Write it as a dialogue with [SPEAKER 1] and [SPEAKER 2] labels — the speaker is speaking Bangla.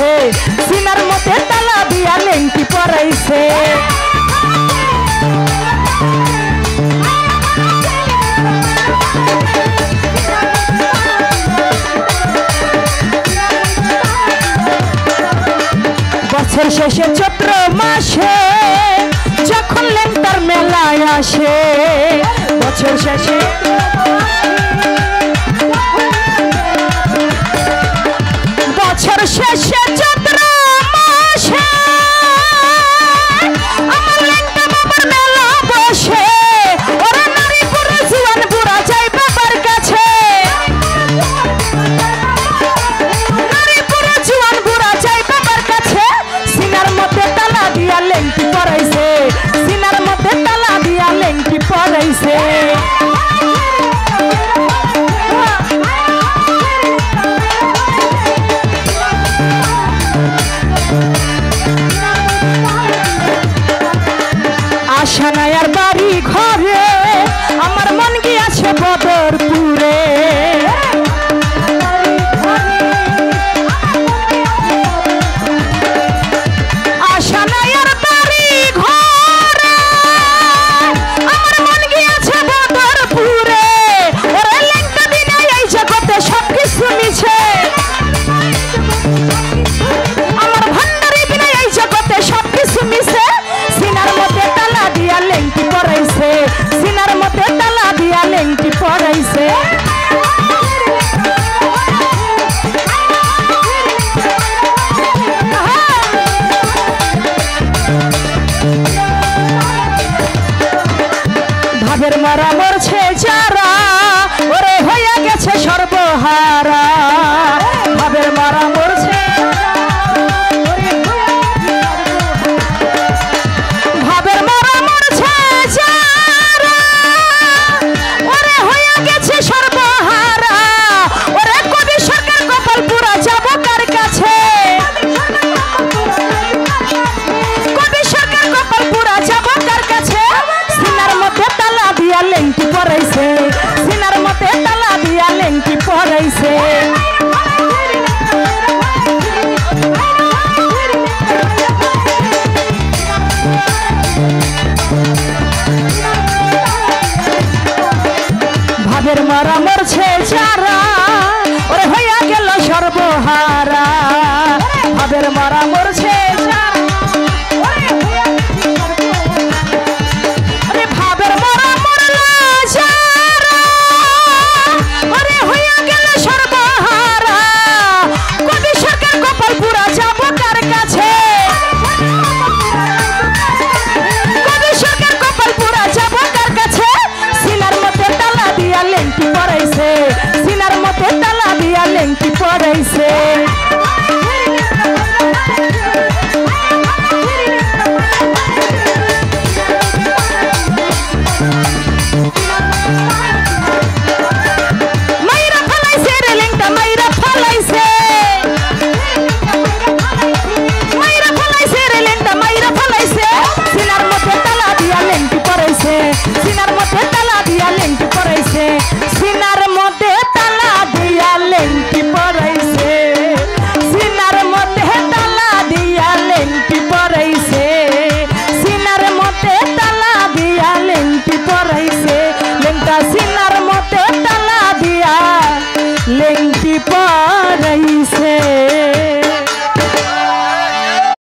[SPEAKER 1] পরাইছে সিনার মধ্যে তালা দিয়া লেংটি পরাইছে বছর শেষে চৈত্র মাসে যখন লেংটার মেলায় আসে বছর শেষে চৈত্র মাসে আমার লেংটা বাবার মেলা বসে ওরা নারী পুরুষ জুয়ান বুড়া যায় বাবার কাছে নারী পুরুষ জুয়ান বুড়া যায় বাবার কাছে সিনার মধ্যে তালা দিয়া লেংটি পরাইছে সিনার মধ্যে তালা দিয়া লেংটি পরাইছে আশানায়ার বাড়ি ঘরে আমার মন গিয়াছে বদরপুরে আশানায়ার বাড়ি ঘরে আমার মন গিয়াছে বদরপুরে ওরে লেংটা দিনে এই জগতে সব কিছু মিছে আমার ভান্ডারি দিনে এই জগতে সব কিছু মিছে সিনার মধ্যে তালা দিয়া লেংটি পরাইছে সিনার মধ্যে তালা দিয়া লেংটি পরাইছে ভাবের মারা মরছে যারা ওরে হইয়া গেছে সর্বহারা ভাবের মারা মরছে ভাবের মারা মরছে যারা ওরে হইয়া গেছে সর্বহারা ওরে কবি সরকার গোপালপুরা যাব কার কাছে কবি সরকার গোপালপুরা যাব কার কাছে সিনার মধ্যে তালা দিয়া লেংটি পরাইছে সিনার মধ্যে তালা দিয়া লেংটি পরাইছে ভাবের মারা মরছে যারা ওরে হইয়া গেল সর্বহারা ভাবের মারা মরছে যারা ভাবের মারা মরলো যারা ওরে হইয়া গেল সর্বহারা কবি সরকার গোপালপুরা যাব কার কাছে কবি সরকার গোপালপুরা যাব কার কাছে সিনার মধ্যে তালা দিয়া লেংটি পরাইছে সিনার মধ্যে তালা দিয়া লেংটি পরাইছে মাইরা ফলাইছে রে লেংটা মাইরা ফলাইছে মাইরা ফলাইছে রে লেংটা মাইরা ফলাইছে সিনার মধ্যে তালা দিয়া লেংটি পরাইছে সিনার মধ্যে তালা দিয়া লেংটি পরাইছে সিনার মধ্যে তালা দিয়া লেংটি পরাইছে সিনার মধ্যে তালা দিয়া লেংটি পরাইছে সিনার মধ্যে তালা দিয়া লেংটি পরাইছে লেংটা সিনার মধ্যে তালা দিয়া লেংটি পরাইছে।